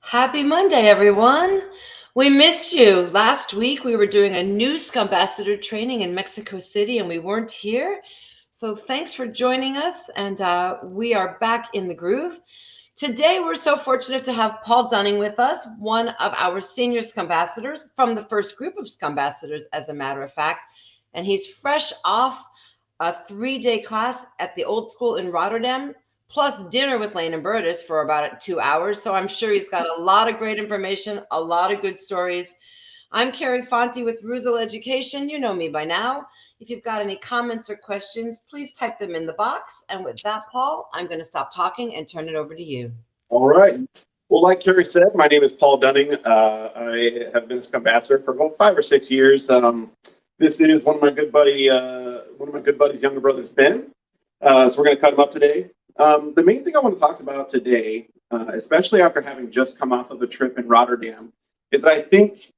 Happy Monday, everyone. We missed you. Last week, we were doing a new Scumbassador training in Mexico City and we weren't here. So thanks for joining us. And we are back in the groove. Today, we're so fortunate to have Paul Dunning with us, one of our senior Scumbassadors from the first group of Scumbassadors, as a matter of fact. And he's fresh off a 3-day class at the old school in Rotterdam, plus dinner with Lane and Burtis for about 2 hours. So I'm sure he's got a lot of great information, a lot of good stories. I'm Carrie Fonte with Reuzel Education. You know me by now. If you've got any comments or questions, please type them in the box. And with that, Paul, I'm going to stop talking and turn it over to you. All right. Well, like Carrie said, my name is Paul Dunning. I have been a Scumbassador for about 5 or 6 years. This is one of my good buddy's younger brothers, Ben. So we're going to cut him up today. The main thing I want to talk about today, especially after having just come off of a trip in Rotterdam, is that I think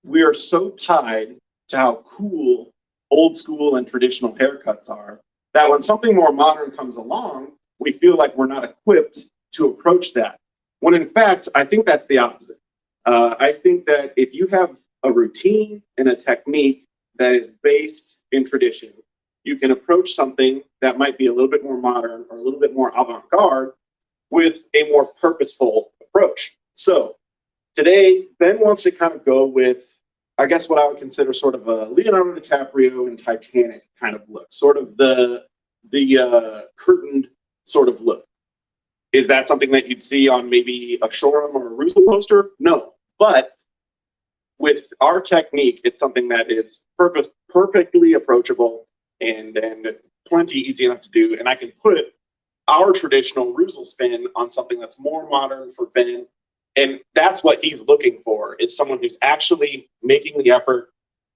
we are so tied to how cool old school and traditional haircuts are that when something more modern comes along, we feel like we're not equipped to approach that. When in fact, I think that's the opposite. I think that if you have a routine and a technique that is based in tradition, you can approach something that might be a little bit more modern or a little bit more avant-garde with a more purposeful approach. So today, Ben wants to kind of go with, I guess, what I would consider sort of a Leonardo DiCaprio and Titanic kind of look, sort of the curtained sort of look. Is that something that you'd see on maybe a Shoreham or a Reuzel poster? No, but with our technique, it's something that is perfectly approachable and plenty easy enough to do. And I can put our traditional Reuzel spin on something that's more modern for Ben. And that's what he's looking for, is someone who's actually making the effort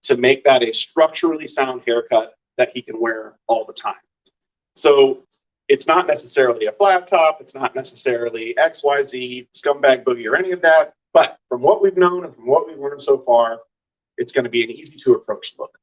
to make that a structurally sound haircut that he can wear all the time. So it's not necessarily a flat top. It's not necessarily XYZ, scumbag boogie, or any of that. But from what we've known and from what we've learned so far, it's going to be an easy to approach look.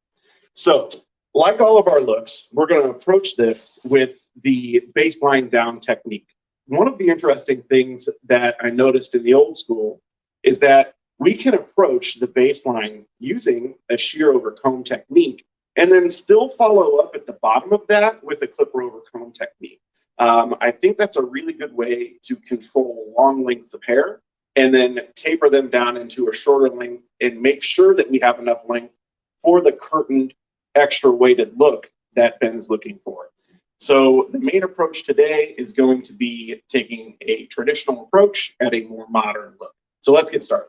So like all of our looks, we're going to approach this with the baseline down technique. One of the interesting things that I noticed in the old school is that we can approach the baseline using a shear over comb technique and then still follow up at the bottom of that with a clipper over comb technique. I think that's a really good way to control long lengths of hair and then taper them down into a shorter length and make sure that we have enough length for the curtained, extra weighted look that Ben's looking for. So the main approach today is going to be taking a traditional approach at a more modern look. So let's get started.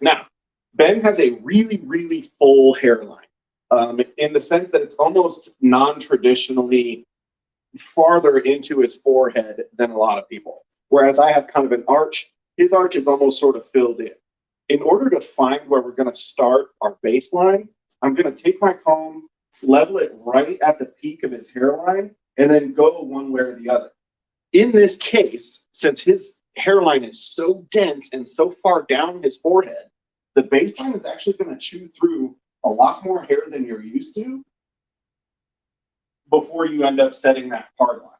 Now, Ben has a really, really full hairline in the sense that it's almost non-traditionally farther into his forehead than a lot of people. Whereas I have kind of an arch, his arch is almost sort of filled in. In order to find where we're going to start our baseline, I'm going to take my comb, level it right at the peak of his hairline, and then go one way or the other. In this case, since his hairline is so dense and so far down his forehead, the baseline is actually going to chew through a lot more hair than you're used to before you end up setting that part line.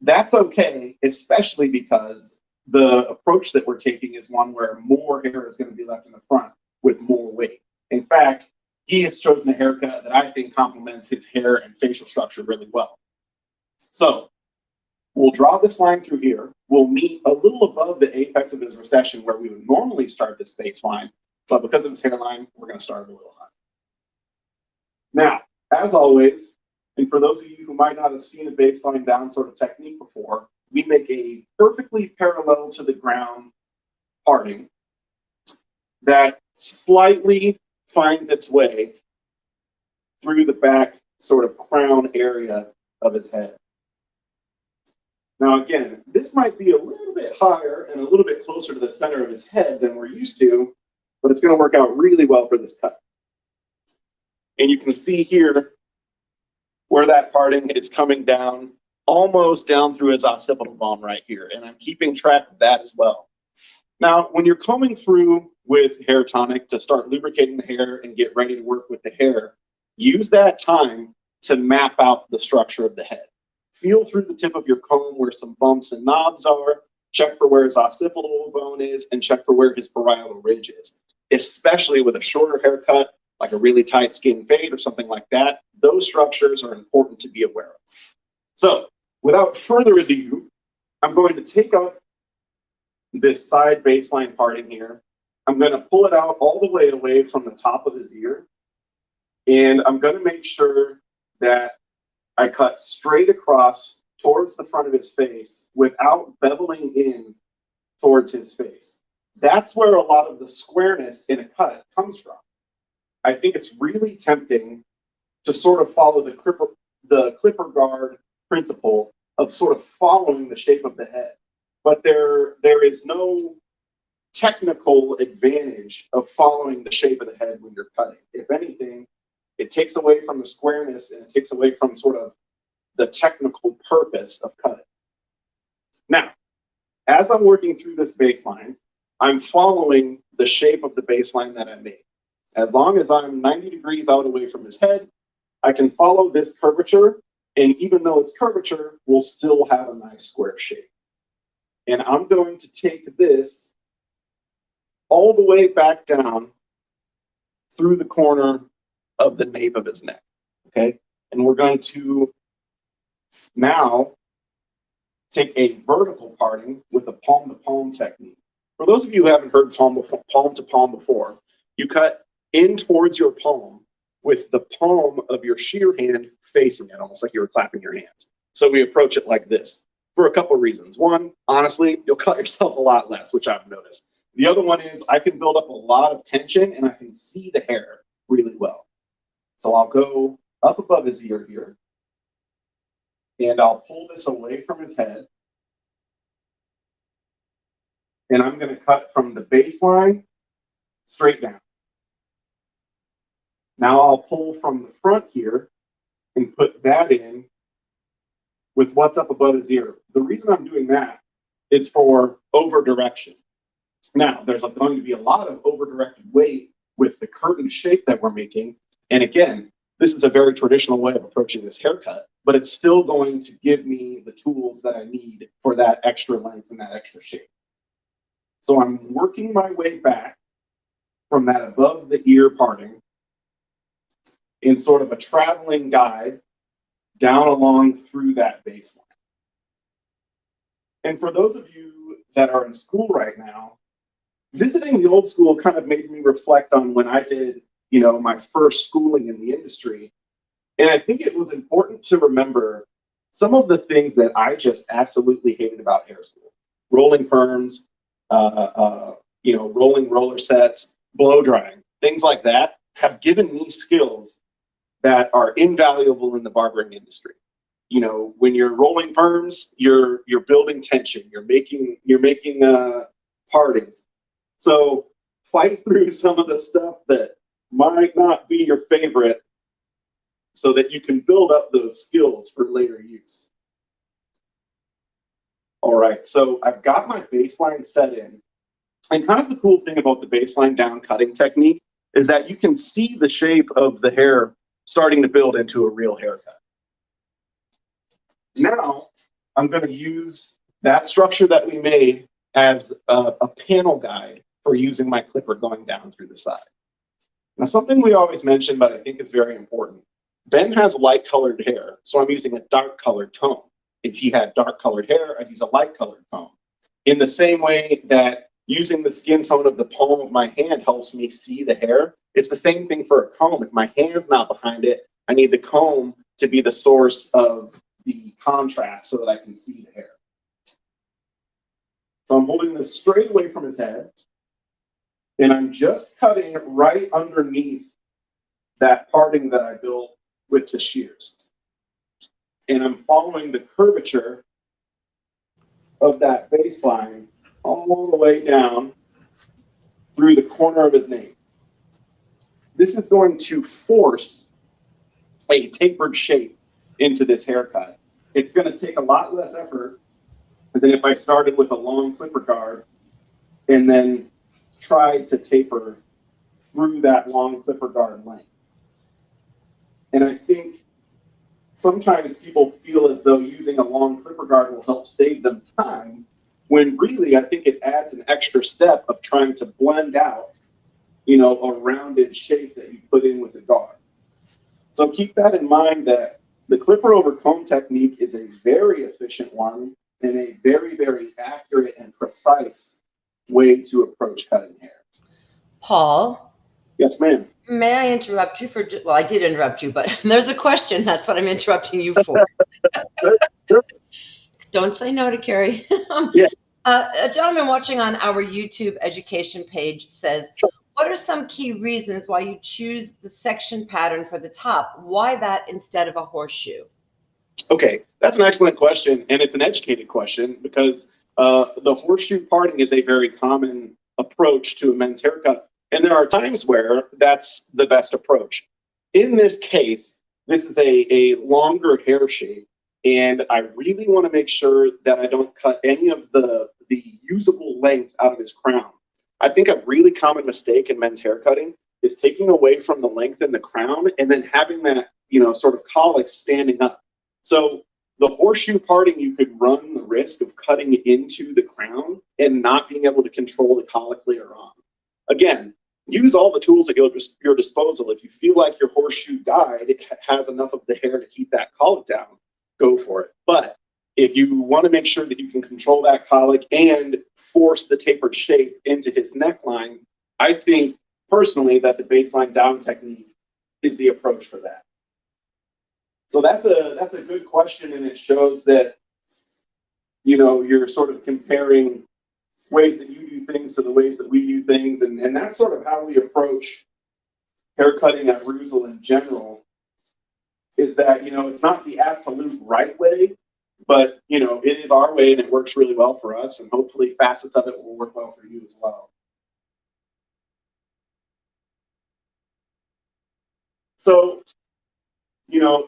That's okay, especially because the approach that we're taking is one where more hair is going to be left in the front with more weight. In fact, he has chosen a haircut that I think complements his hair and facial structure really well. So we'll draw this line through here. We'll meet a little above the apex of his recession where we would normally start this baseline, but because of his hairline, we're going to start a little high. Now, as always, and for those of you who might not have seen a baseline down sort of technique before, we make a perfectly parallel to the ground parting that slightly finds its way through the back sort of crown area of his head. Now again, this might be a little bit higher and a little bit closer to the center of his head than we're used to, but it's going to work out really well for this cut. And you can see here where that parting is coming down, almost down through his occipital bone right here. And I'm keeping track of that as well. Now, when you're combing through with hair tonic to start lubricating the hair and get ready to work with the hair, use that time to map out the structure of the head. Feel through the tip of your comb where some bumps and knobs are. check for where his occipital bone is, and check for where his parietal ridge is. Especially with a shorter haircut, like a really tight skin fade or something like that, those structures are important to be aware of. So without further ado, I'm going to take up this side baseline parting here. I'm going to pull it out all the way away from the top of his ear. And I'm going to make sure that I cut straight across towards the front of his face without beveling in towards his face. That's where a lot of the squareness in a cut comes from. I think it's really tempting to sort of follow the clipper guard principle of sort of following the shape of the head. But there is no technical advantage of following the shape of the head when you're cutting. If anything, it takes away from the squareness and it takes away from sort of the technical purpose of cutting. Now, as I'm working through this baseline, I'm following the shape of the baseline that I made. As long as I'm 90 degrees out away from his head, I can follow this curvature, and even though it's curvature, we'll still have a nice square shape. And I'm going to take this all the way back down through the corner of the nape of his neck, okay? And we're going to now take a vertical parting with a palm-to-palm technique. For those of you who haven't heard palm-to-palm before, you cut in towards your palm with the palm of your shear hand facing it, almost like you were clapping your hands. So we approach it like this for a couple of reasons. One, honestly, you'll cut yourself a lot less, which I've noticed. The other one is I can build up a lot of tension and I can see the hair really well. So I'll go up above his ear here and I'll pull this away from his head. And I'm going to cut from the baseline straight down. Now I'll pull from the front here and put that in with what's up above his ear. The reason I'm doing that is for over direction. Now, there's going to be a lot of over directed weight with the curtain shape that we're making. And again, this is a very traditional way of approaching this haircut, but it's still going to give me the tools that I need for that extra length and that extra shape. So I'm working my way back from that above the ear parting in sort of a traveling guide down along through that baseline. And for those of you that are in school right now, visiting the old school kind of made me reflect on when I did, my first schooling in the industry. And I think it was important to remember some of the things that I just absolutely hated about hair school. Rolling perms, rolling roller sets, blow drying, things like that have given me skills that are invaluable in the barbering industry. When you're rolling perms, you're building tension, you're making partings. So fight through some of the stuff that might not be your favorite so that you can build up those skills for later use. All right, so I've got my baseline set in. And kind of the cool thing about the baseline down cutting technique is that you can see the shape of the hair starting to build into a real haircut. Now, I'm going to use that structure that we made as a panel guide for using my clipper going down through the side. Now, something we always mention, but I think it's very important. Ben has light colored hair, so I'm using a dark colored comb. If he had dark colored hair, I'd use a light colored comb. In the same way that using the skin tone of the palm of my hand helps me see the hair, it's the same thing for a comb. If my hand's not behind it, I need the comb to be the source of the contrast so that I can see the hair. So I'm holding this straight away from his head, and I'm just cutting right underneath that parting that I built with the shears. And I'm following the curvature of that baseline all the way down through the corner of his nape. This is going to force a tapered shape into this haircut. It's going to take a lot less effort than if I started with a long clipper guard and then tried to taper through that long clipper guard length. And I think sometimes people feel as though using a long clipper guard will help save them time, when really I think it adds an extra step of trying to blend out, a rounded shape that you put in with the guard. So keep that in mind, that the clipper over comb technique is a very efficient one and a very, very accurate and precise way to approach cutting hair. Paul? Yes, ma'am. May I interrupt you for, well, I did interrupt you, but there's a question. That's what I'm interrupting you for. Sure. Don't say no to Carrie. Yeah. A gentleman watching on our YouTube education page says, what are some key reasons why you choose the section pattern for the top? Why that instead of a horseshoe? Okay, that's an excellent question, and it's an educated question because the horseshoe parting is a very common approach to a men's haircut, and there are times where that's the best approach. In this case, this is a longer hair shape, and I really want to make sure that I don't cut any of the usable length out of his crown. I think a really common mistake in men's haircutting is taking away from the length in the crown and then having that, sort of colic standing up. So the horseshoe parting, you could run the risk of cutting into the crown and not being able to control the colic later on. Again, use all the tools at your disposal. If you feel like your horseshoe guide has enough of the hair to keep that colic down, go for it. But if you want to make sure that you can control that colic and force the tapered shape into his neckline, I think personally that the baseline down technique is the approach for that. So that's a good question, and it shows that you're sort of comparing ways that you do things to the ways that we do things, and that's sort of how we approach haircutting at Reuzel in general. Is that it's not the absolute right way, but it is our way and it works really well for us, and hopefully facets of it will work well for you as well. So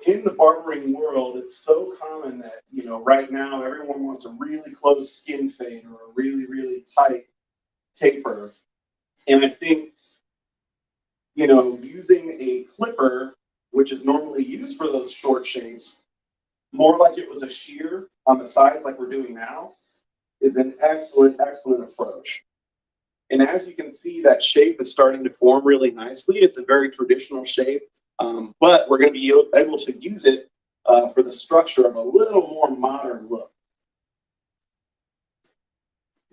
in the barbering world, it's so common that, right now everyone wants a really close skin fade or a really, really tight taper. And I think, using a clipper, which is normally used for those short shapes, more like it was a shear on the sides like we're doing now, is an excellent, excellent approach. And as you can see, that shape is starting to form really nicely. It's a very traditional shape. But we're going to be able to use it for the structure of a little more modern look.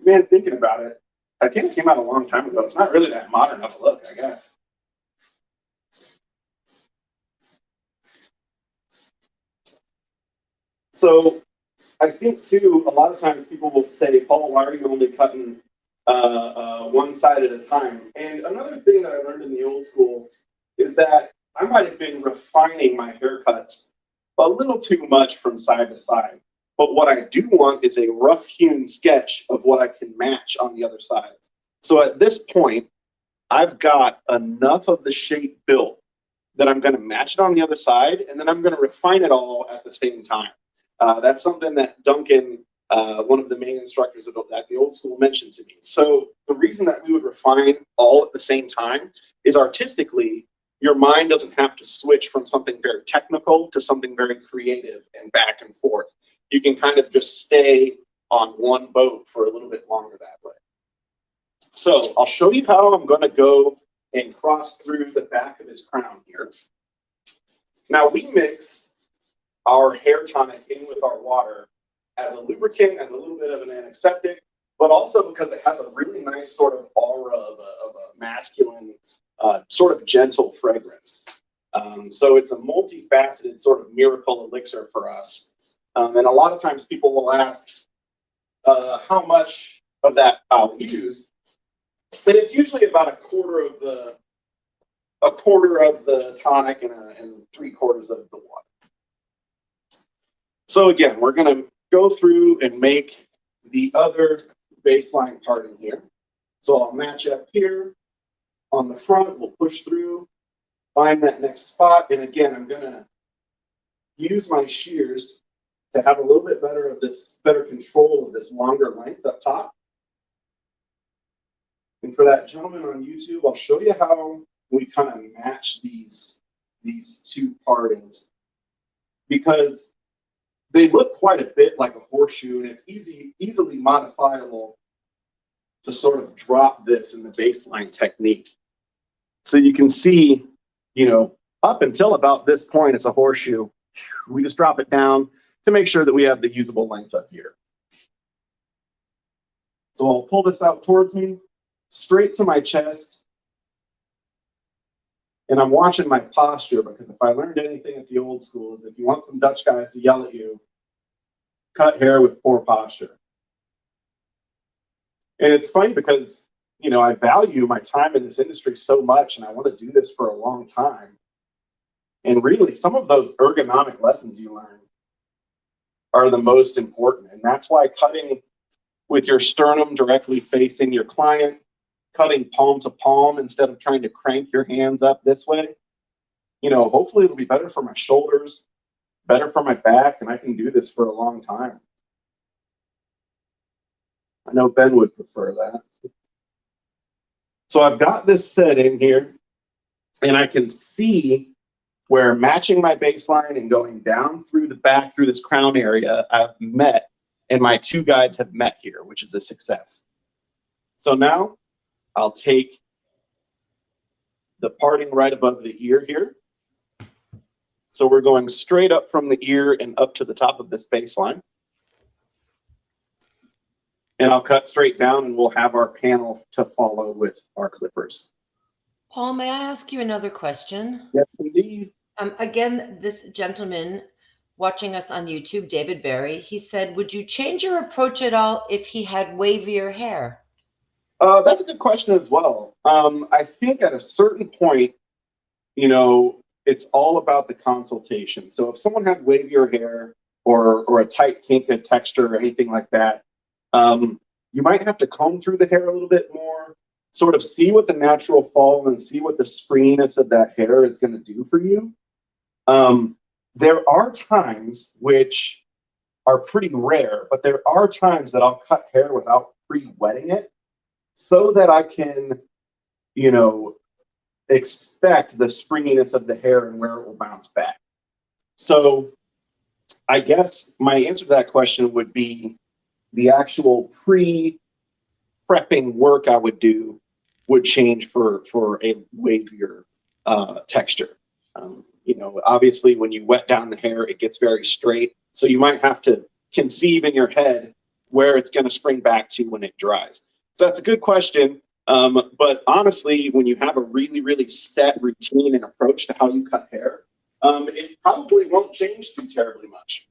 Man, thinking about it, Titanic came out a long time ago. It's not really that modern of a look, I guess. So I think, too, a lot of times people will say, Paul, why are you only cutting one side at a time? And another thing that I learned in the old school is that I might have been refining my haircuts a little too much from side to side. But what I do want is a rough hewn sketch of what I can match on the other side. So at this point, I've got enough of the shape built that I'm going to match it on the other side, and then I'm going to refine it all at the same time. That's something that Duncan, one of the main instructors at the old school, mentioned to me. So the reason that we would refine all at the same time is artistically, your mind doesn't have to switch from something very technical to something very creative and back and forth. You can kind of just stay on one boat for a little bit longer that way. So I'll show you how I'm going to go and cross through the back of his crown here. Now we mix our hair tonic in with our water as a lubricant, as a little bit of an antiseptic, but also because it has a really nice sort of aura of a masculine, sort of gentle fragrance. So it's a multifaceted sort of miracle elixir for us. And a lot of times people will ask how much of that I'll use. And it's usually about a quarter of the tonic and 3/4 of the water. So again, we're going to go through and make the other baseline parting here. So I'll match up here on the front. We'll push through, find that next spot. And again, I'm going to use my shears to have a little bit better control of this longer length up top. And for that gentleman on YouTube, I'll show you how we kind of match these two partings. Because they look quite a bit like a horseshoe, and it's easily modifiable to sort of drop this in the baseline technique. So you can see, you know, up until about this point, it's a horseshoe. We just drop it down to make sure that we have the usable length up here. So I'll pull this out towards me, straight to my chest. And I'm watching my posture, because if I learned anything at the old school is if you want some Dutch guys to yell at you, cut hair with poor posture. And it's funny because, you know, I value my time in this industry so much, and I want to do this for a long time. And really, some of those ergonomic lessons you learn are the most important. And that's why cutting with your sternum directly facing your client, cutting palm to palm instead of trying to crank your hands up this way, you know, hopefully it'll be better for my shoulders, better for my back, and I can do this for a long time. I know Ben would prefer that. So I've got this set in here, and I can see where matching my baseline and going down through the back through this crown area, I've met, and my two guides have met here, which is a success. So now I'll take the parting right above the ear here. So we're going straight up from the ear and up to the top of this baseline. And I'll cut straight down, and we'll have our panel to follow with our clippers. Paul, may I ask you another question? Yes, indeed. Again, this gentleman watching us on YouTube, David Berry, he said, would you change your approach at all if he had wavier hair? That's a good question as well. I think at a certain point, you know, it's all about the consultation. So if someone had wavier hair or a tight kink of texture or anything like that, you might have to comb through the hair a little bit more, sort of see what the natural fall and see what the springiness of that hair is going to do for you. There are times, which are pretty rare, but there are times that I'll cut hair without pre-wetting it so that I can, you know, expect the springiness of the hair and where it will bounce back. So I guess my answer to that question would be the actual pre-prepping work I would do would change for a wavier texture. You know, obviously when you wet down the hair, it gets very straight. So you might have to conceive in your head where it's going to spring back to when it dries. So that's a good question. But honestly, when you have a really, really set routine and approach to how you cut hair, it probably won't change too terribly much.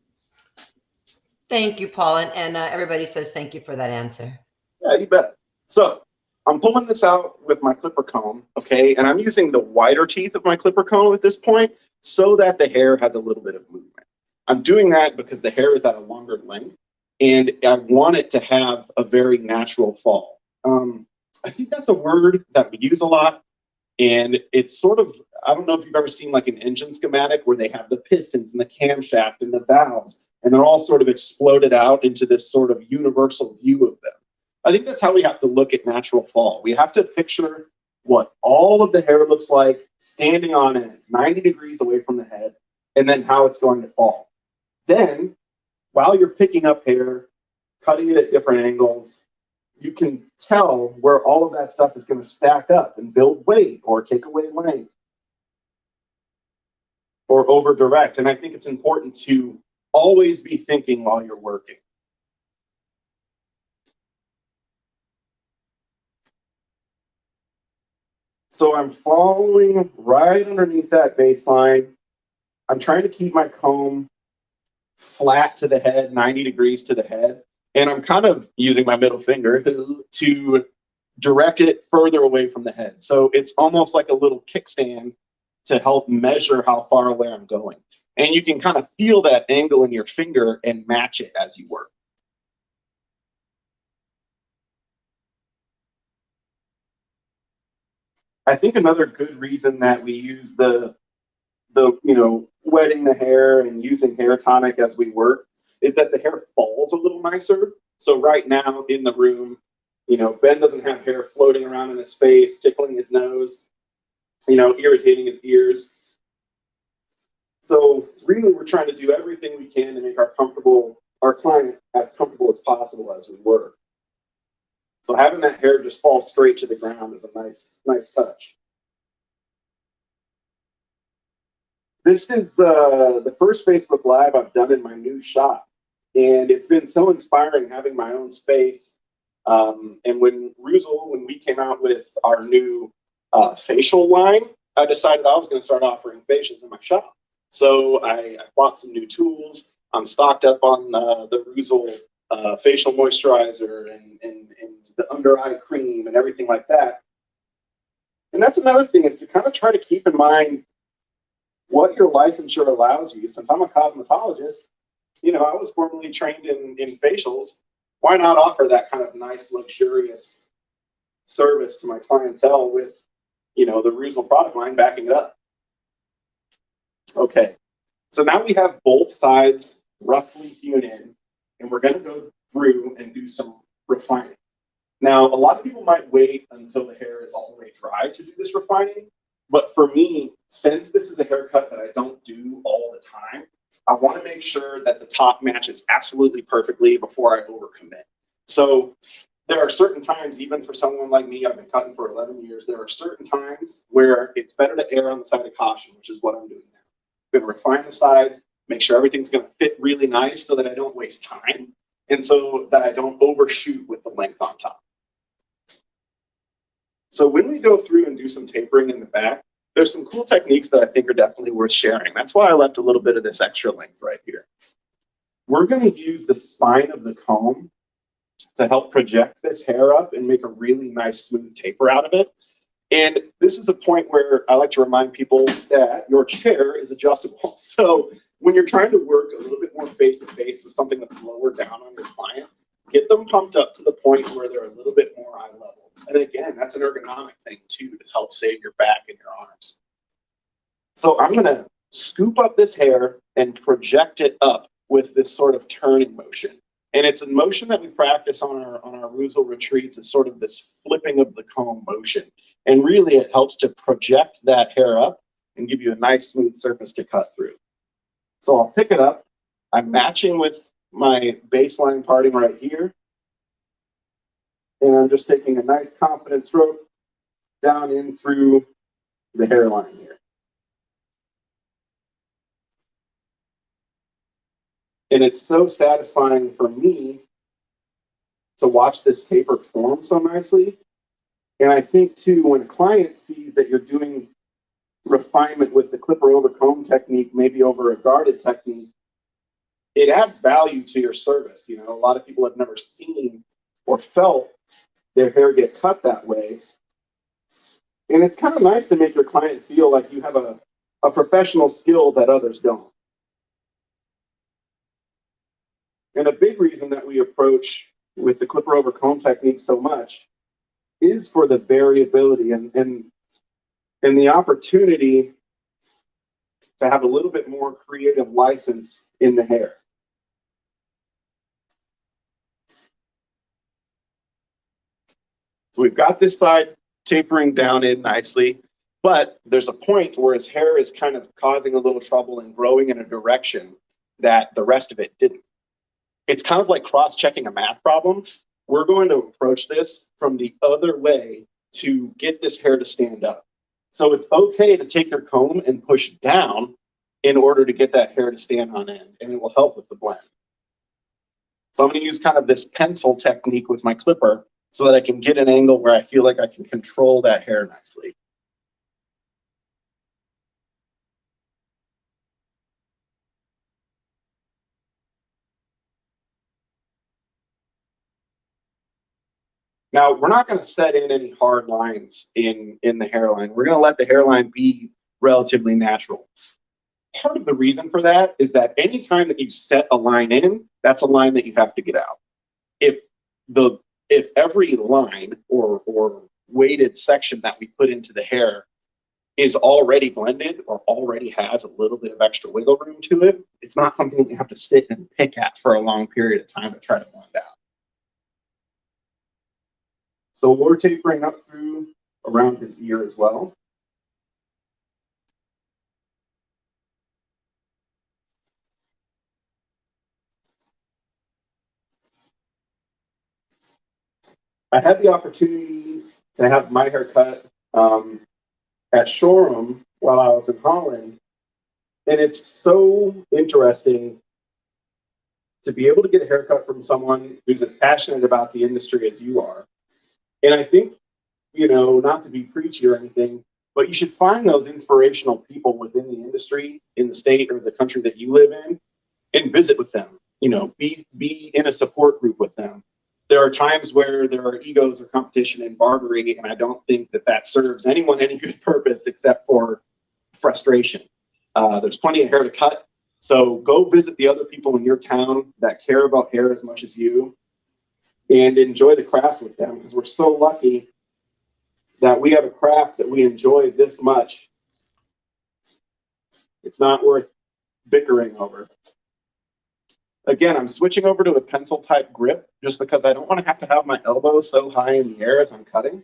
Thank you, Paul. And everybody says thank you for that answer. Yeah, you bet. So I'm pulling this out with my clipper comb, okay? And I'm using the wider teeth of my clipper comb at this point so that the hair has a little bit of movement. I'm doing that because the hair is at a longer length, and I want it to have a very natural fall. I think that's a word that we use a lot, and it's sort of, I don't know if you've ever seen like an engine schematic where they have the pistons and the camshaft and the valves, and they're all sort of exploded out into this sort of universal view of them. I think that's how we have to look at natural fall. We have to picture what all of the hair looks like standing on it 90 degrees away from the head, and then how it's going to fall. Then, while you're picking up hair, cutting it at different angles, you can tell where all of that stuff is going to stack up and build weight or take away length or over direct. And I think it's important to always be thinking while you're working. So I'm following right underneath that baseline. I'm trying to keep my comb flat to the head, 90 degrees to the head. And I'm kind of using my middle finger to direct it further away from the head. So it's almost like a little kickstand to help measure how far away I'm going. And you can kind of feel that angle in your finger and match it as you work. I think another good reason that we use the you know, wetting the hair and using hair tonic as we work is that the hair falls a little nicer. So right now in the room, you know, Ben doesn't have hair floating around in his face, tickling his nose, you know, irritating his ears. So really, we're trying to do everything we can to make our client as comfortable as possible as we work. So having that hair just fall straight to the ground is a nice touch. This is the first Facebook Live I've done in my new shop. And it's been so inspiring having my own space. And when Reuzel, when we came out with our new facial line, I decided I was going to start offering facials in my shop. So I bought some new tools. I'm stocked up on the Reuzel facial moisturizer and the under eye cream and everything like that. And that's another thing, is to kind of try to keep in mind what your licensure allows you. Since I'm a cosmetologist, I was formerly trained in facials. Why not offer that kind of nice, luxurious service to my clientele with, the Reuzel product line backing it up? Okay, so now we have both sides roughly hewn in, and we're going to go through and do some refining. Now, a lot of people might wait until the hair is all the way dry to do this refining. But for me, since this is a haircut that I don't do all the time, I want to make sure that the top matches absolutely perfectly before I overcommit. So there are certain times, even for someone like me, I've been cutting for 11 years, there are certain times where it's better to err on the side of caution, which is what I'm doing now. I'm going to refine the sides, make sure everything's going to fit really nice so that I don't waste time, and so that I don't overshoot with the length on top. So when we go through and do some tapering in the back, there's some cool techniques that I think are definitely worth sharing. That's why I left a little bit of this extra length right here. We're going to use the spine of the comb to help project this hair up and make a really nice smooth taper out of it. And this is a point where I like to remind people that your chair is adjustable. So when you're trying to work a little bit more face-to-face with something that's lower down on your client, get them pumped up to the point where they're a little bit more eye level. And again, that's an ergonomic thing too, to help save your back and your arms. So I'm going to scoop up this hair and project it up with this sort of turning motion. And it's a motion that we practice on our Reuzel retreats. It's sort of this flipping of the comb motion. And really, it helps to project that hair up and give you a nice smooth surface to cut through. So I'll pick it up. I'm matching with my baseline parting right here. And I'm just taking a nice confident stroke down in through the hairline here. And it's so satisfying for me to watch this taper form so nicely. And I think too, when a client sees that you're doing refinement with the clipper over comb technique, maybe over a guarded technique, it adds value to your service. A lot of people have never seen or felt their hair get cut that way. And it's kind of nice to make your client feel like you have a professional skill that others don't. And a big reason that we approach with the clipper over comb technique so much is for the variability and the opportunity to have a little bit more creative license in the hair. So we've got this side tapering down in nicely, but there's a point where his hair is kind of causing a little trouble and growing in a direction that the rest of it didn't. It's kind of like cross-checking a math problem. We're going to approach this from the other way to get this hair to stand up. So it's okay to take your comb and push down in order to get that hair to stand on end, and it will help with the blend. So I'm going to use kind of this pencil technique with my clipper so that I can get an angle where I feel like I can control that hair nicely. Now, we're not going to set in any hard lines in the hairline. We're going to let the hairline be relatively natural. Part of the reason for that is that anytime that you set a line in, that's a line that you have to get out. If every line or weighted section that we put into the hair is already blended or already has a little bit of extra wiggle room to it, it's not something that you have to sit and pick at for a long period of time to try to blend out. So we're tapering up through around his ear as well. I had the opportunity to have my hair cut at Shoreham while I was in Holland. And it's so interesting to be able to get a haircut from someone who's as passionate about the industry as you are. And I think, you know, not to be preachy or anything, but you should find those inspirational people within the industry, in the state or the country that you live in, and visit with them. You know, be in a support group with them. There are times where there are egos or competition in barbery, and I don't think that that serves anyone any good purpose except for frustration. There's plenty of hair to cut, so go visit the other people in your town that care about hair as much as you, and enjoy the craft with them, because we're so lucky that we have a craft that we enjoy this much. It's not worth bickering over. Again, I'm switching over to a pencil type grip just because I don't want to have my elbow so high in the air as I'm cutting.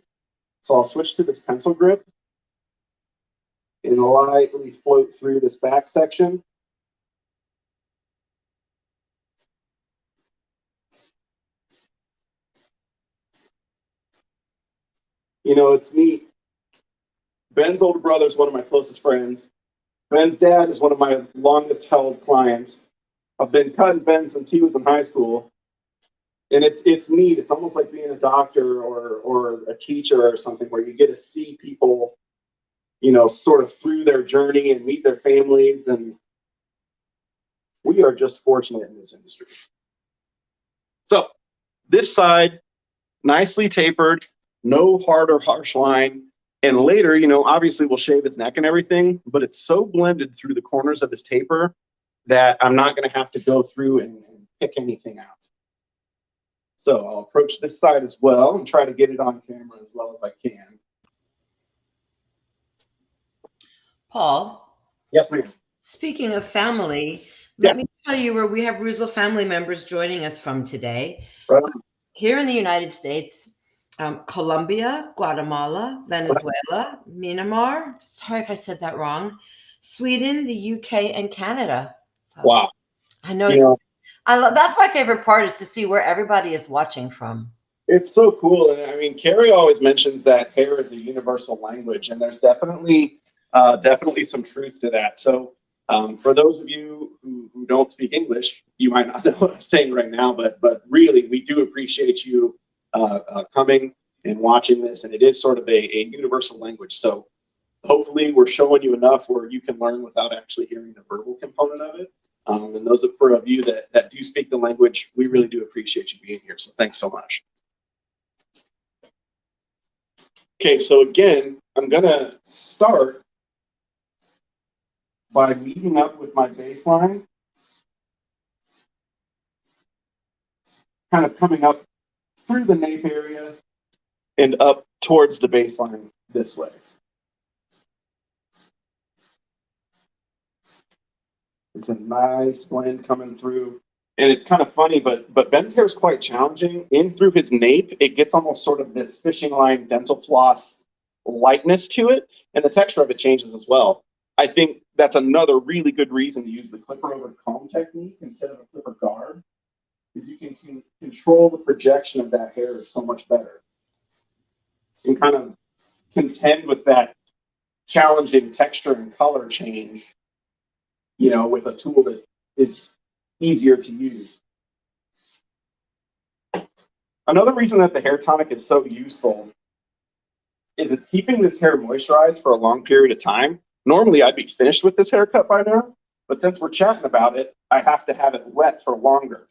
So I'll switch to this pencil grip and lightly float through this back section. You know, it's neat. Ben's older brother is one of my closest friends. Ben's dad is one of my longest held clients. I've been cutting Ben since he was in high school. And it's neat. It's almost like being a doctor or a teacher or something, where you get to see people, you know, sort of through their journey and meet their families. And we are just fortunate in this industry. So this side, nicely tapered, no hard or harsh line. And later, you know, obviously we'll shave his neck and everything, but it's so blended through the corners of his taper that I'm not going to have to go through and pick anything out. So I'll approach this side as well and try to get it on camera as well as I can. Paul? Yes, ma'am. Speaking of family, let me tell you where we have Reuzel family members joining us from today. Right. Here in the United States, Colombia, Guatemala, Venezuela, Myanmar, sorry if I said that wrong, Sweden, the UK, and Canada. Wow. I know. That's my favorite part, is to see where everybody is watching from. It's so cool. And I mean, Carrie always mentions that hair is a universal language, and there's definitely some truth to that. So for those of you who don't speak English, you might not know what I'm saying right now, but really, we do appreciate you coming and watching this, and it is sort of a universal language. So hopefully we're showing you enough where you can learn without actually hearing the verbal component of it. And those of you that do speak the language, we really do appreciate you being here. So thanks so much. Okay, so again, I'm gonna start by meeting up with my baseline, kind of coming up through the nape area and up towards the baseline this way. It's a nice blend coming through. And it's kind of funny, but Ben's hair is quite challenging. In through his nape, it gets almost sort of this fishing line dental floss lightness to it, and the texture of it changes as well. I think that's another really good reason to use the clipper over comb technique instead of a clipper guard, is you can control the projection of that hair so much better and kind of contend with that challenging texture and color change, you know, with a tool that is easier to use. Another reason that the hair tonic is so useful is it's keeping this hair moisturized for a long period of time. Normally I'd be finished with this haircut by now, but since we're chatting about it, I have to have it wet for longer.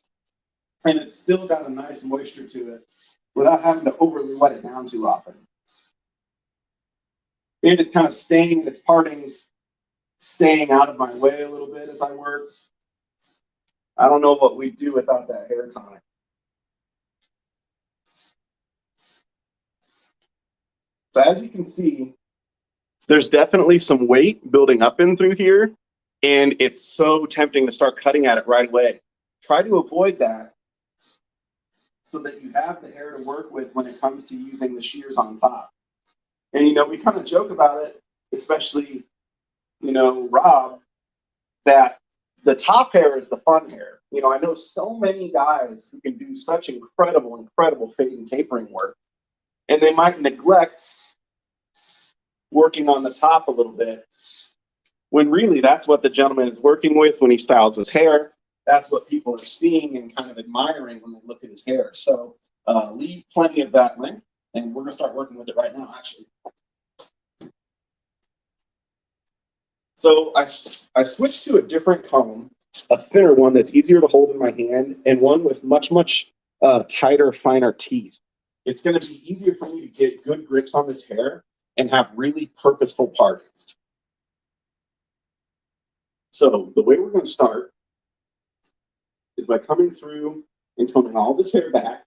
And it's still got a nice moisture to it without having to overly wet it down too often. And it's kind of staying, its parting, staying out of my way a little bit as I work. I don't know what we'd do without that hair tonic. So as you can see, there's definitely some weight building up in through here, and it's so tempting to start cutting at it right away. Try to avoid that so that you have the hair to work with when it comes to using the shears on top. And, you know, we kind of joke about it, especially, you know, Rob, that the top hair is the fun hair. You know, I know so many guys who can do such incredible fade and tapering work. and they might neglect working on the top a little bit, when really that's what the gentleman is working with when he styles his hair. That's what people are seeing and kind of admiring when they look at his hair. So leave plenty of that length, and we're going to start working with it right now, actually. So I switched to a different comb, a thinner one that's easier to hold in my hand, and one with much tighter, finer teeth. It's going to be easier for me to get good grips on this hair and have really purposeful partings. So the way we're going to start is by coming through and combing all this hair back.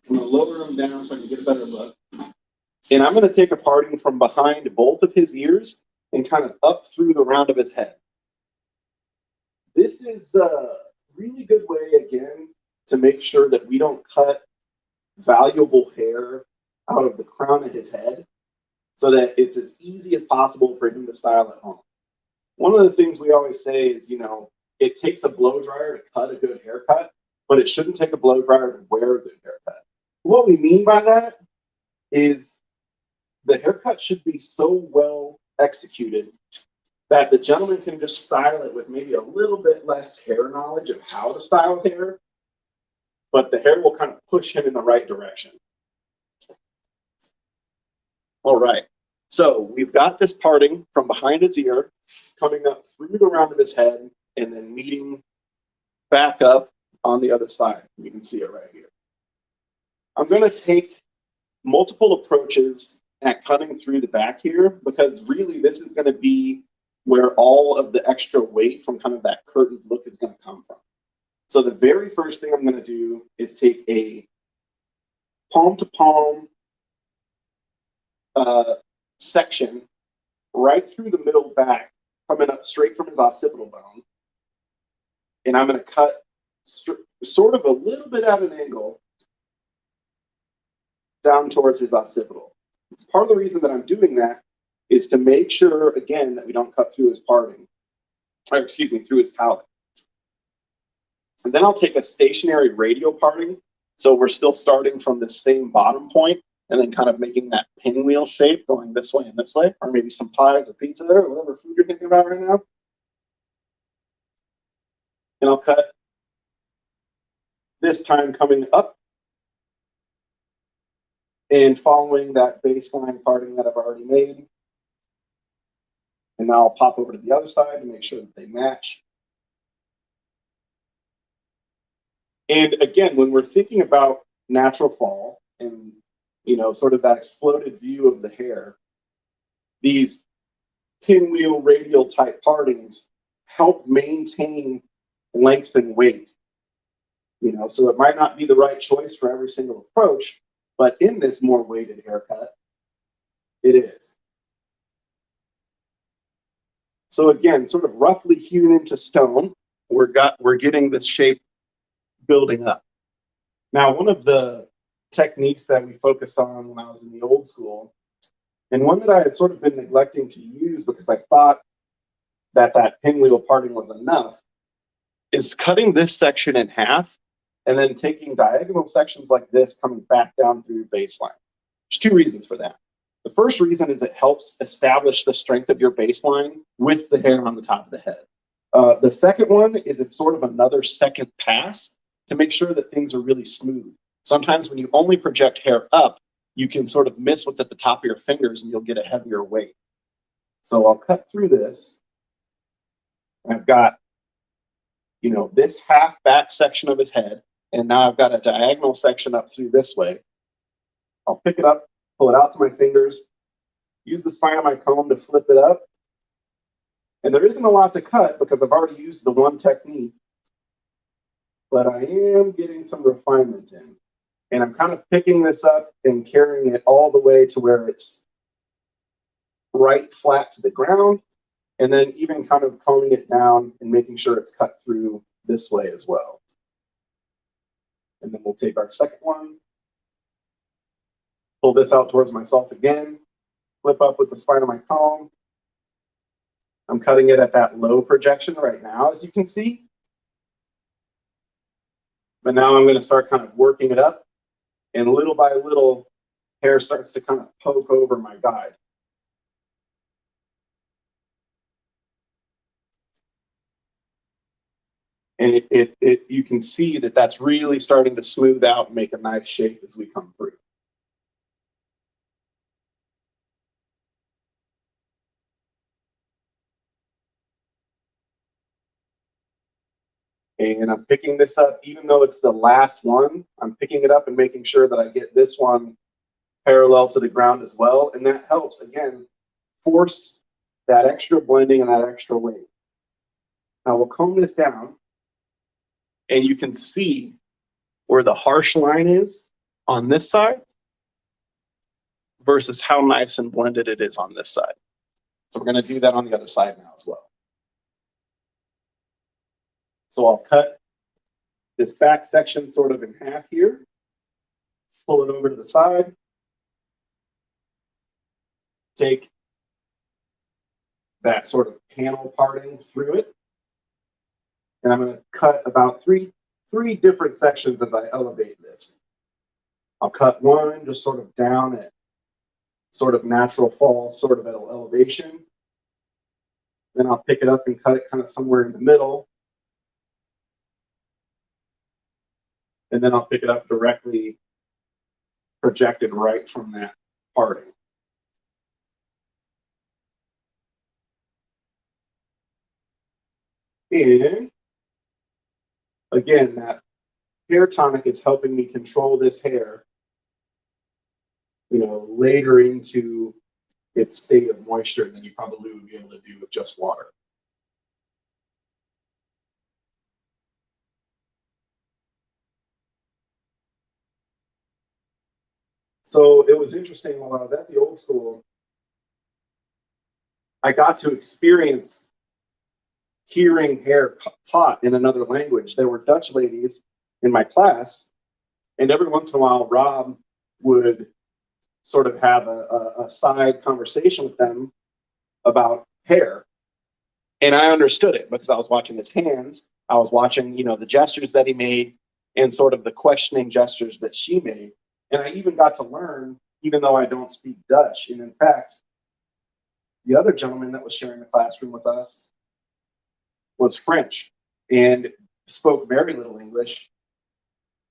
I'm going to lower them down so I can get a better look. And I'm going to take a parting from behind both of his ears and kind of up through the round of his head. This is a really good way, again, to make sure that we don't cut valuable hair out of the crown of his head, so that it's as easy as possible for him to style at home. One of the things we always say is, you know, it takes a blow dryer to cut a good haircut, but it shouldn't take a blow dryer to wear a good haircut. What we mean by that is the haircut should be so well executed that the gentleman can just style it with maybe a little bit less hair knowledge of how to style hair, but the hair will kind of push him in the right direction. All right, so we've got this parting from behind his ear, coming up through the round of his head, and then meeting back up on the other side. You can see it right here. I'm going to take multiple approaches at cutting through the back here, because really this is going to be where all of the extra weight from kind of that curtained look is going to come from. So the very first thing I'm going to do is take a palm to palm section right through the middle back, coming up straight from his occipital bone. And I'm going to cut sort of a little bit at an angle down towards his occipital. Part of the reason that I'm doing that is to make sure, again, that we don't cut through his parting, or excuse me, through his cowlick. And then I'll take a stationary radial parting. So we're still starting from the same bottom point and then kind of making that pinwheel shape going this way and this way, or maybe some pies or pizza there, or whatever food you're thinking about right now. And I'll cut this time coming up and following that baseline parting that I've already made. And now I'll pop over to the other side to make sure that they match. And again, when we're thinking about natural fall and, you know, sort of that exploded view of the hair, these pinwheel radial type partings help maintain length and weight. You know, so it might not be the right choice for every single approach, but in this more weighted haircut, it is. So again, sort of roughly hewn into stone, we're getting this shape building up. Now, one of the techniques that we focused on when I was in the old school, and one that I had sort of been neglecting to use because I thought that that pinwheel parting was enough, is cutting this section in half and then taking diagonal sections like this coming back down through your baseline. There's two reasons for that. The first reason is it helps establish the strength of your baseline with the hair on the top of the head. The second one is it's sort of another second pass to make sure that things are really smooth. Sometimes when you only project hair up, you can sort of miss what's at the top of your fingers and you'll get a heavier weight. So I'll cut through this. I've got, you know, this half back section of his head, and now I've got a diagonal section up through this way. I'll pick it up, pull it out to my fingers, use the spine of my comb to flip it up. And there isn't a lot to cut because I've already used the one technique, but I am getting some refinement in. And I'm kind of picking this up and carrying it all the way to where it's right flat to the ground, and then even kind of combing it down and making sure it's cut through this way as well. And then we'll take our second one, pull this out towards myself again, flip up with the spine of my comb. I'm cutting it at that low projection right now, as you can see. But now I'm going to start kind of working it up And little by little, hair starts to kind of poke over my guide. And you can see that that's really starting to smooth out and make a nice shape as we come through. And I'm picking this up, even though it's the last one, I'm picking it up and making sure that I get this one parallel to the ground as well. And that helps, again, force that extra blending and that extra weight. Now we'll comb this down, and you can see where the harsh line is on this side versus how nice and blended it is on this side. So we're going to do that on the other side now as well. So I'll cut this back section sort of in half here, pull it over to the side, take that sort of panel parting through it, and I'm going to cut about three different sections as I elevate this. I'll cut one just sort of down at sort of natural fall, sort of at an elevation. Then I'll pick it up and cut it kind of somewhere in the middle. And then I'll pick it up directly projected right from that parting. And again, that hair tonic is helping me control this hair, you know, later into its state of moisture than you probably would be able to do with just water. So it was interesting while I was at the old school, I got to experience hearing hair taught in another language. There were Dutch ladies in my class, and every once in a while, Rob would sort of have a side conversation with them about hair. And I understood it because I was watching his hands. I was watching, you know, the gestures that he made and sort of the questioning gestures that she made. And I even got to learn, even though I don't speak Dutch. And in fact, the other gentleman that was sharing the classroom with us was French and spoke very little English.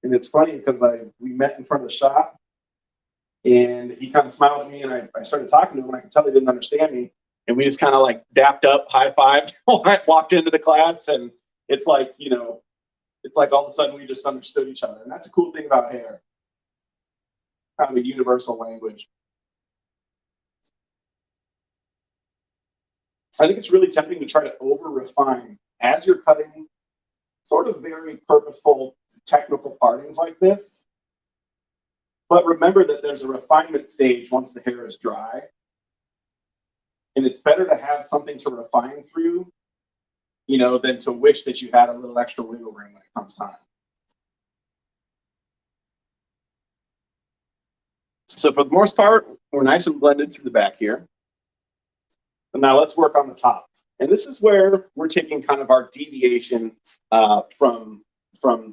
And it's funny because we met in front of the shop, and he kind of smiled at me, and I started talking to him, and I could tell he didn't understand me. And we just kind of like dapped up, high-fived when I walked into the class. And it's like, you know, it's like all of a sudden we just understood each other. And that's a cool thing about hair. Kind of a universal language. I think it's really tempting to try to over-refine as you're cutting sort of very purposeful technical partings like this. But remember that there's a refinement stage once the hair is dry. And it's better to have something to refine through, you know, than to wish that you had a little extra wiggle room when it comes time. So for the most part, we're nice and blended through the back here. And now let's work on the top. And this is where we're taking kind of our deviation from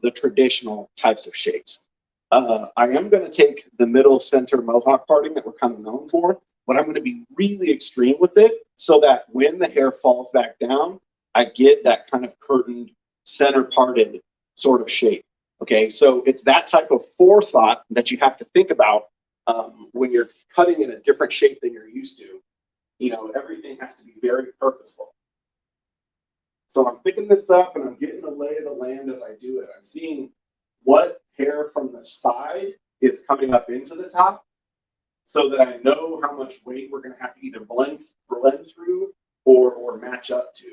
the traditional types of shapes. I am going to take the middle center mohawk parting that we're kind of known for, but I'm going to be really extreme with it so that when the hair falls back down, I get that kind of curtained, center parted sort of shape. Okay, so it's that type of forethought that you have to think about when you're cutting in a different shape than you're used to. You know, everything has to be very purposeful. So I'm picking this up and I'm getting the lay of the land as I do it. I'm seeing what hair from the side is coming up into the top so that I know how much weight we're going to have to either blend through or match up to.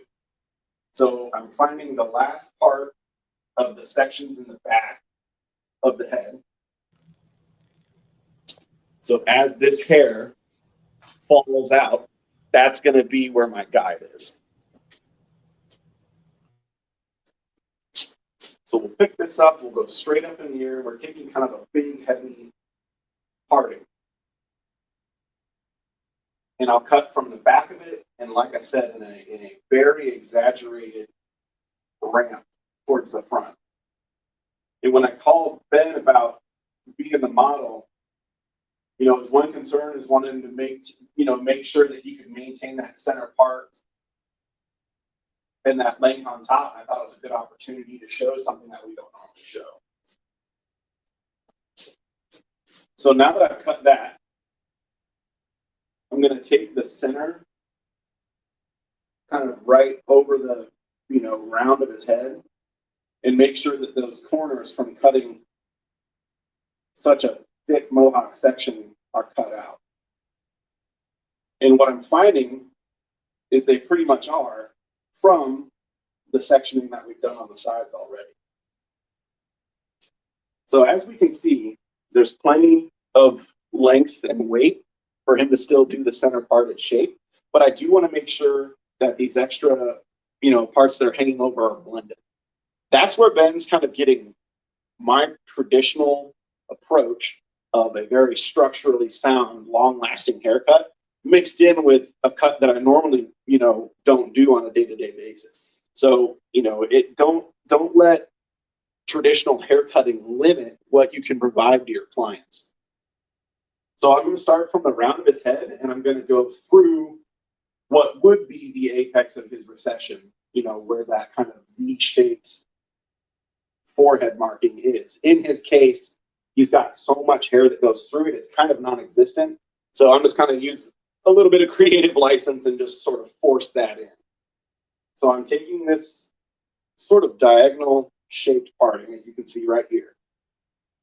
So I'm finding the last part of the sections in the back of the head. So as this hair falls out, that's going to be where my guide is. So we'll pick this up, we'll go straight up in the air. We're taking kind of a big, heavy parting. And I'll cut from the back of it, and like I said, in a very exaggerated ramp towards the front. And when I called Ben about being the model, you know, his one concern is wanting to make sure that he could maintain that center part and that length on top. I thought it was a good opportunity to show something that we don't normally show. So now that I've cut that, I'm going to take the center kind of right over the, you know, round of his head and make sure that those corners from cutting such a thick mohawk section are cut out. And what I'm finding is they pretty much are from the sectioning that we've done on the sides already. So as we can see, there's plenty of length and weight for him to still do the center part and shape, but I do want to make sure that these extra, you know, parts that are hanging over are blended. That's where Ben's kind of getting my traditional approach of a very structurally sound, long-lasting haircut mixed in with a cut that I normally, you know, don't do on a day-to-day basis. So, you know, don't let traditional haircutting limit what you can provide to your clients. So I'm going to start from the round of his head, and I'm going to go through what would be the apex of his recession, you know, where that kind of V-shaped forehead marking is. In his case, he's got so much hair that goes through it, it's kind of non-existent. So I'm just kind of use a little bit of creative license and just sort of force that in. So I'm taking this sort of diagonal shaped parting, as you can see right here,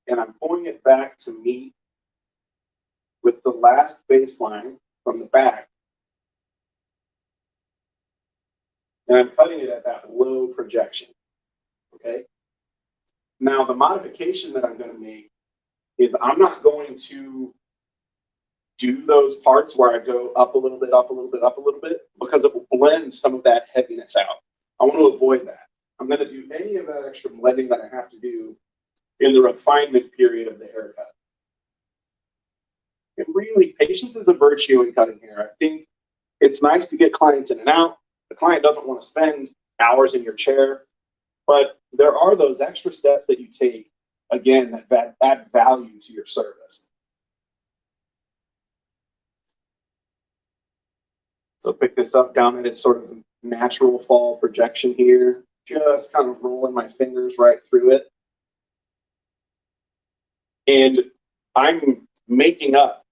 and I'm pulling it back to meet with the last baseline from the back. And I'm cutting it at that low projection, okay? Now, the modification that I'm going to make is I'm not going to do those parts where I go up a little bit, up a little bit, up a little bit, because it will blend some of that heaviness out. I want to avoid that. I'm going to do any of that extra blending that I have to do in the refinement period of the haircut. And really, patience is a virtue in cutting hair. I think it's nice to get clients in and out. The client doesn't want to spend hours in your chair, but there are those extra steps that you take, again, that add value to your service. So pick this up down at its sort of natural fall projection here, just kind of rolling my fingers right through it. And I'm making up,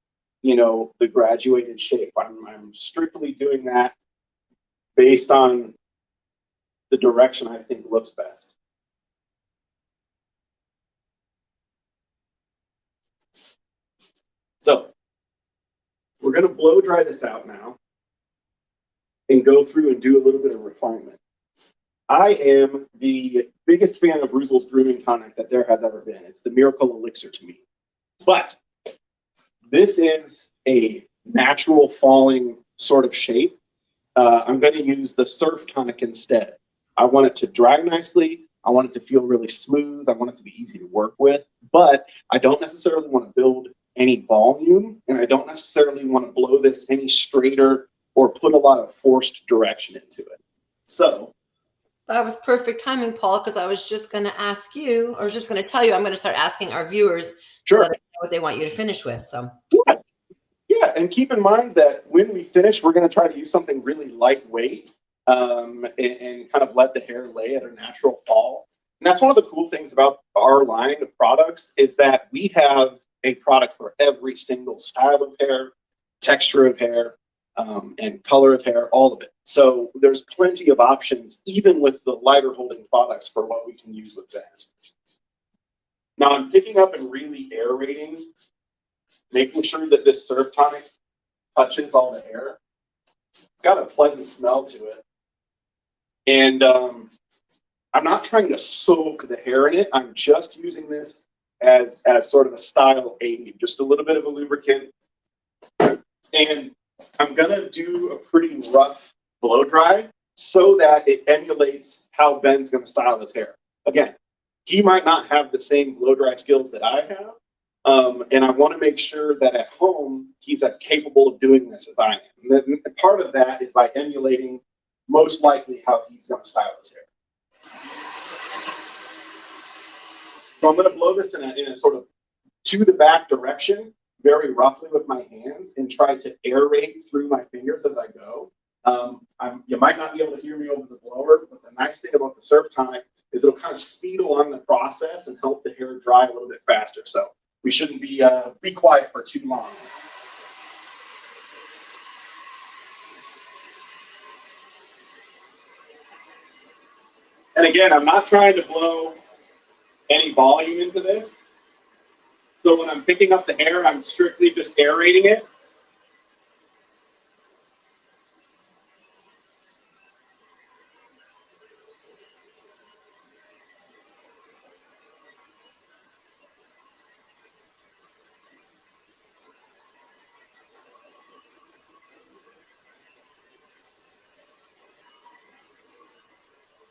you know, the graduated shape. I'm strictly doing that based on the direction I think looks best. So we're going to blow dry this out now and go through and do a little bit of refinement. I am the biggest fan of Reuzel's grooming tonic that there has ever been. It's the miracle elixir to me. But this is a natural falling sort of shape. I'm going to use the surf tonic instead. I want it to dry nicely. I want it to feel really smooth. I want it to be easy to work with, but I don't necessarily want to build any volume, and I don't necessarily want to blow this any straighter or put a lot of forced direction into it. So that was perfect timing, Paul, because I was just going to ask you, or just going to tell you, I'm going to start asking our viewers sure what they want you to finish with. So yeah, and keep in mind that when we finish, we're going to try to use something really lightweight and kind of let the hair lay at a natural fall. And that's one of the cool things about our line of products is that we have a product for every single style of hair, texture of hair, and color of hair, all of it. So there's plenty of options, even with the lighter holding products, for what we can use with that. Now I'm picking up and really aerating, making sure that this surf tonic touches all the hair. It's got a pleasant smell to it. And I'm not trying to soak the hair in it. I'm just using this as sort of a style aid, just a little bit of a lubricant. And I'm going to do a pretty rough blow dry so that it emulates how Ben's going to style his hair. Again, he might not have the same blow dry skills that I have. And I want to make sure that at home, he's as capable of doing this as I am. And part of that is by emulating most likely how he's going to style his hair. So I'm going to blow this in a sort of to the back direction very roughly with my hands and try to aerate through my fingers as I go. You might not be able to hear me over the blower, but the nice thing about the Surf Tonic is it'll kind of speed along the process and help the hair dry a little bit faster. So we shouldn't be quiet for too long. And again, I'm not trying to blow any volume into this. So when I'm picking up the hair, I'm strictly just aerating it.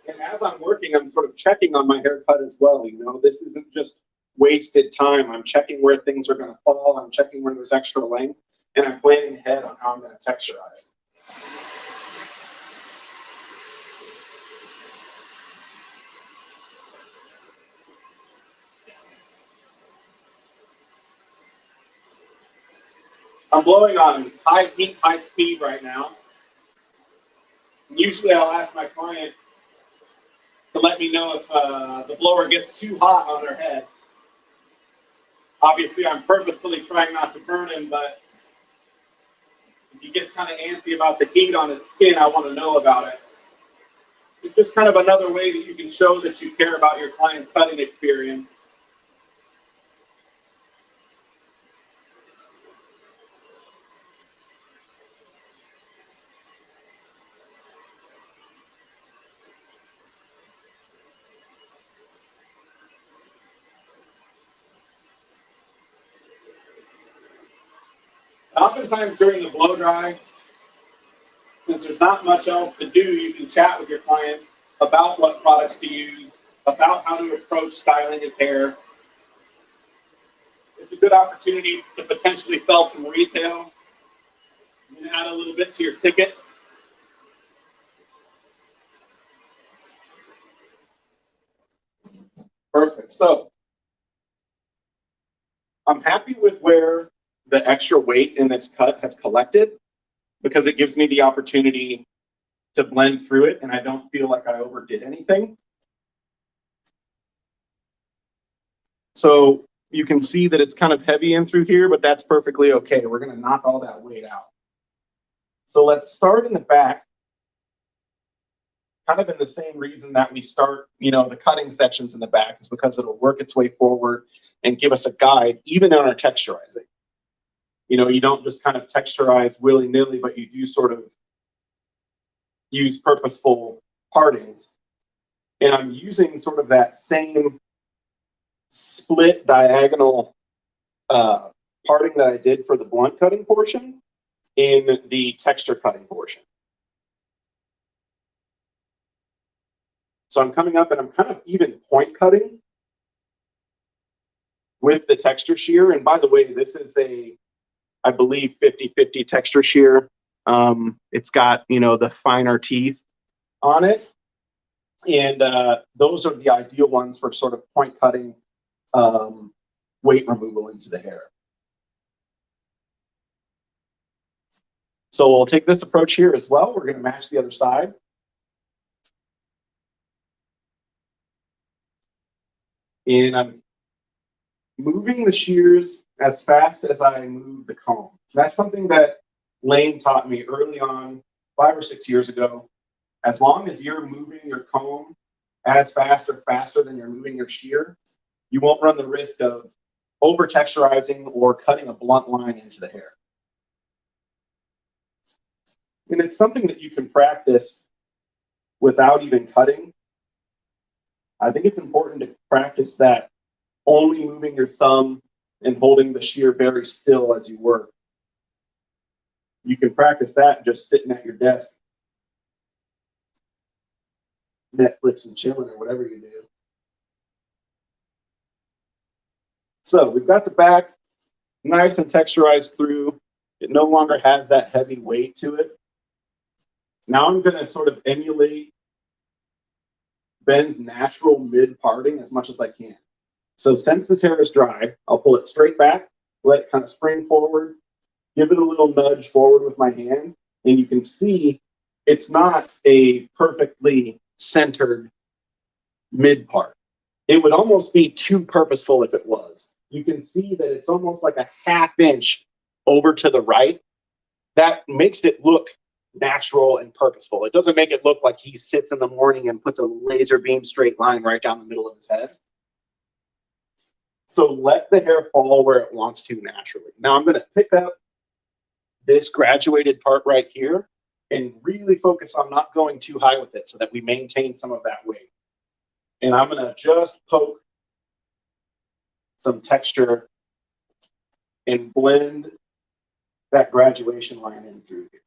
And as I'm working, I'm sort of checking on my haircut as well. You know, this isn't just wasted time. I'm checking where things are going to fall. I'm checking where there's extra length, and I'm planning ahead on how I'm going to texturize. I'm blowing on high heat, high speed right now. Usually I'll ask my client to let me know if the blower gets too hot on their head. Obviously, I'm purposefully trying not to burn him, but if he gets kind of antsy about the heat on his skin, I want to know about it. It's just kind of another way that you can show that you care about your client's cutting experience. Oftentimes during the blow dry, since there's not much else to do, you can chat with your client about what products to use, about how to approach styling his hair. It's a good opportunity to potentially sell some retail and add a little bit to your ticket. Perfect. So I'm happy with where the extra weight in this cut has collected because it gives me the opportunity to blend through it and I don't feel like I overdid anything. So you can see that it's kind of heavy in through here, but that's perfectly okay. We're going to knock all that weight out. So let's start in the back, kind of in the same reason that we start, you know, the cutting sections in the back is because it'll work its way forward and give us a guide, even in our texturizing. You know, you don't just kind of texturize willy-nilly, but you do sort of use purposeful partings. And I'm using sort of that same split diagonal parting that I did for the blunt cutting portion in the texture cutting portion. So I'm coming up and I'm kind of even point cutting with the texture shear. And by the way, this is a, I believe, 50-50 texture shear. It's got, you know, the finer teeth on it. And those are the ideal ones for sort of point cutting weight removal into the hair. So we'll take this approach here as well. We're going to match the other side. And I'm moving the shears as fast as I move the comb. That's something that Lane taught me early on, 5 or 6 years ago. As long as you're moving your comb as fast or faster than you're moving your shear, you won't run the risk of over texturizing or cutting a blunt line into the hair. And it's something that you can practice without even cutting. I think it's important to practice that only moving your thumb and holding the shear very still as you work. You can practice that just sitting at your desk, Netflix and chilling or whatever you do. So we've got the back nice and texturized through. It no longer has that heavy weight to it. Now I'm going to sort of emulate Ben's natural mid parting as much as I can. So since this hair is dry, I'll pull it straight back, let it kind of spring forward, give it a little nudge forward with my hand, and you can see it's not a perfectly centered mid part. It would almost be too purposeful if it was. You can see that it's almost like a ½ inch over to the right. That makes it look natural and purposeful. It doesn't make it look like he sits in the morning and puts a laser beam straight line right down the middle of his head. So let the hair fall where it wants to naturally. Now I'm going to pick up this graduated part right here and really focus on not going too high with it so that we maintain some of that weight. And I'm going to just poke some texture and blend that graduation line in through here.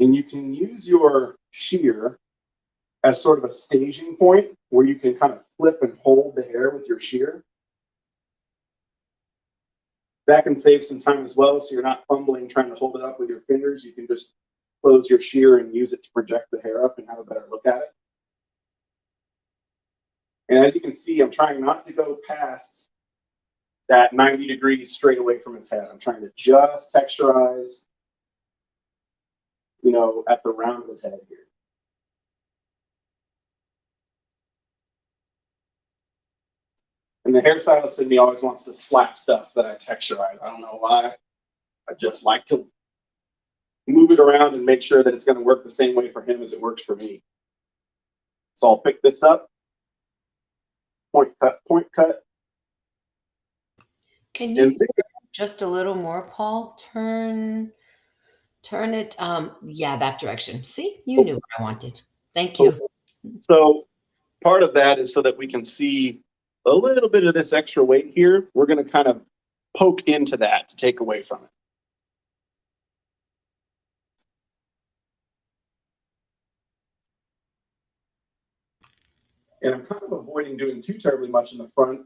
And you can use your shear as sort of a staging point where you can kind of flip and hold the hair with your shear. That can save some time as well, so you're not fumbling trying to hold it up with your fingers. You can just close your shear and use it to project the hair up and have a better look at it. And as you can see, I'm trying not to go past that 90 degrees straight away from his head. I'm trying to just texturize, you know, at the round of his head here. And the hairstylist in me always wants to slap stuff that I texturize. I don't know why. I just like to move it around and make sure that it's going to work the same way for him as it works for me. So I'll pick this up, point cut, point cut. Can you just a little more, Paul? Turn it, yeah, that direction. See, you knew what I wanted. Thank you. So part of that is so that we can see a little bit of this extra weight here. We're going to kind of poke into that to take away from it. And I'm kind of avoiding doing too terribly much in the front.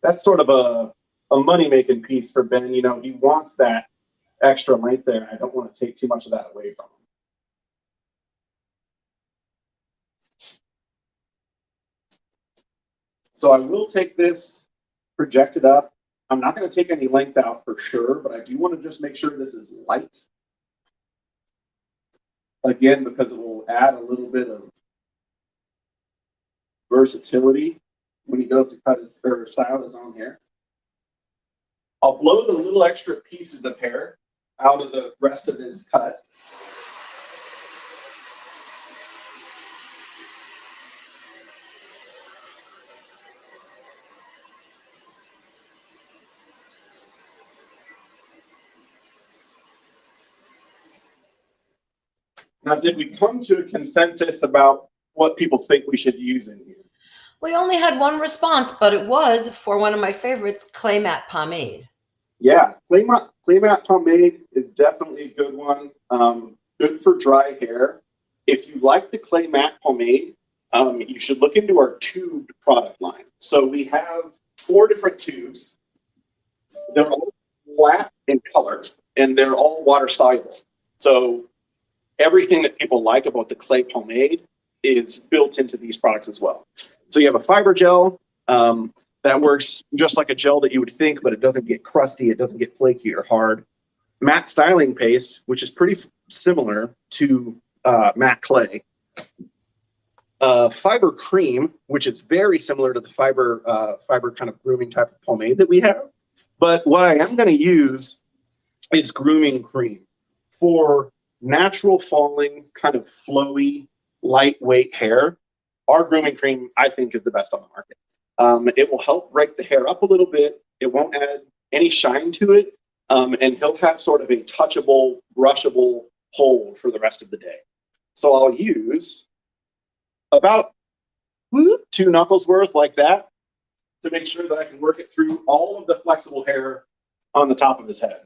That's sort of a money-making piece for Ben. You know, he wants that extra length there. I don't want to take too much of that away from him. So I will take this, project it up. I'm not going to take any length out for sure, but I do want to just make sure this is light. Again, because it will add a little bit of versatility when he goes to cut his or style his own hair. I'll blow the little extra pieces of hair out of the rest of his cut. Now, did we come to a consensus about what people think we should use in here? We only had one response, but it was for one of my favorites, clay matte pomade. Yeah, clay matte pomade is definitely a good one. Good for dry hair. If you like the clay matte pomade, you should look into our tubed product line. So we have 4 different tubes. They're all flat in color, and they're all water soluble. So everything that people like about the clay pomade is built into these products as well. So you have a fiber gel that works just like a gel that you would think, but it doesn't get crusty, it doesn't get flaky or hard. Matte styling paste, which is pretty similar to matte clay. Fiber cream, which is very similar to the fiber kind of grooming type of pomade that we have. But what I am going to use is grooming cream for natural falling, kind of flowy, lightweight hair. Our grooming cream, I think, is the best on the market. It will help break the hair up a little bit. It won't add any shine to it. And he'll have sort of a touchable, brushable hold for the rest of the day. So I'll use about 2 knuckles worth like that to make sure that I can work it through all of the flexible hair on the top of his head.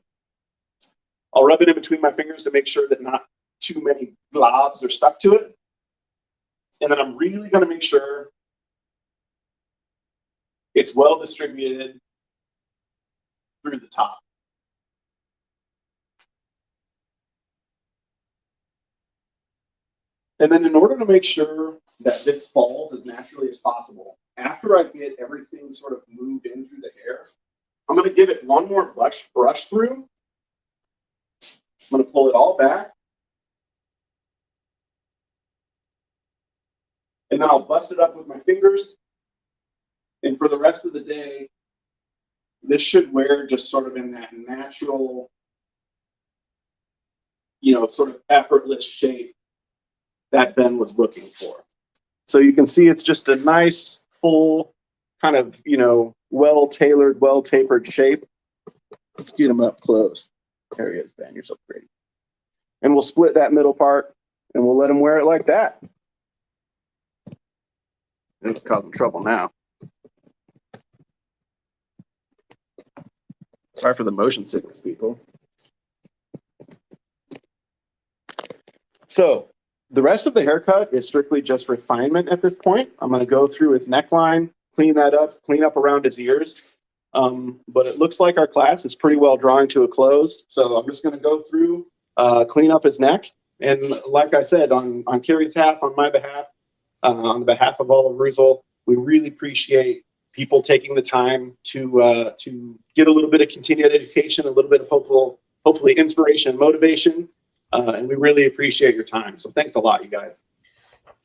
I'll rub it in between my fingers to make sure that not too many globs are stuck to it. And then I'm really going to make sure it's well distributed through the top. And then in order to make sure that this falls as naturally as possible, after I get everything sort of moved in through the hair, I'm going to give it one more brush through. I'm going to pull it all back. And then I'll bust it up with my fingers. And for the rest of the day, this should wear just sort of in that natural, sort of effortless shape that Ben was looking for. So you can see it's just a nice, full, kind of, well-tailored, well-tapered shape. Let's get him up close. There he is, Ben. You're so pretty. And we'll split that middle part, and we'll let him wear it like that. It's causing trouble now. Sorry for the motion sickness, people. So the rest of the haircut is strictly just refinement at this point. I'm going to go through his neckline, clean that up, clean up around his ears. But it looks like our class is pretty well drawing to a close. So I'm just going to go through, clean up his neck. And like I said, on Carrie's behalf, on my behalf, on the behalf of all of Reuzel, we really appreciate people taking the time to get a little bit of continued education, a little bit of hopefully inspiration and motivation. And we really appreciate your time. So thanks a lot, you guys.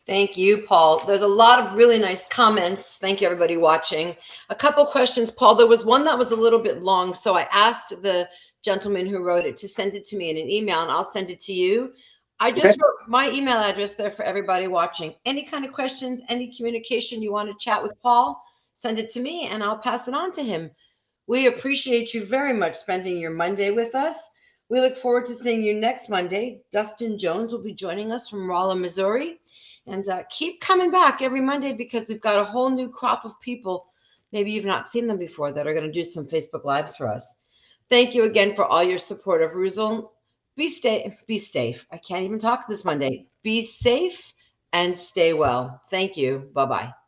Thank you, Paul. There's a lot of really nice comments. Thank you, everybody watching. A couple questions, Paul. There was one that was a little bit long, so I asked the gentleman who wrote it to send it to me in an email, and I'll send it to you. I just wrote my email address there for everybody watching. Any kind of questions, any communication you want to chat with Paul, send it to me, and I'll pass it on to him. We appreciate you very much spending your Monday with us. We look forward to seeing you next Monday. Dustin Jones will be joining us from Rolla, Missouri. And keep coming back every Monday because we've got a whole new crop of people. Maybe you've not seen them before that are going to do some Facebook Lives for us. Thank you again for all your support of Reuzel. Be safe. I can't even talk this Monday. Be safe and stay well. Thank you. Bye-bye.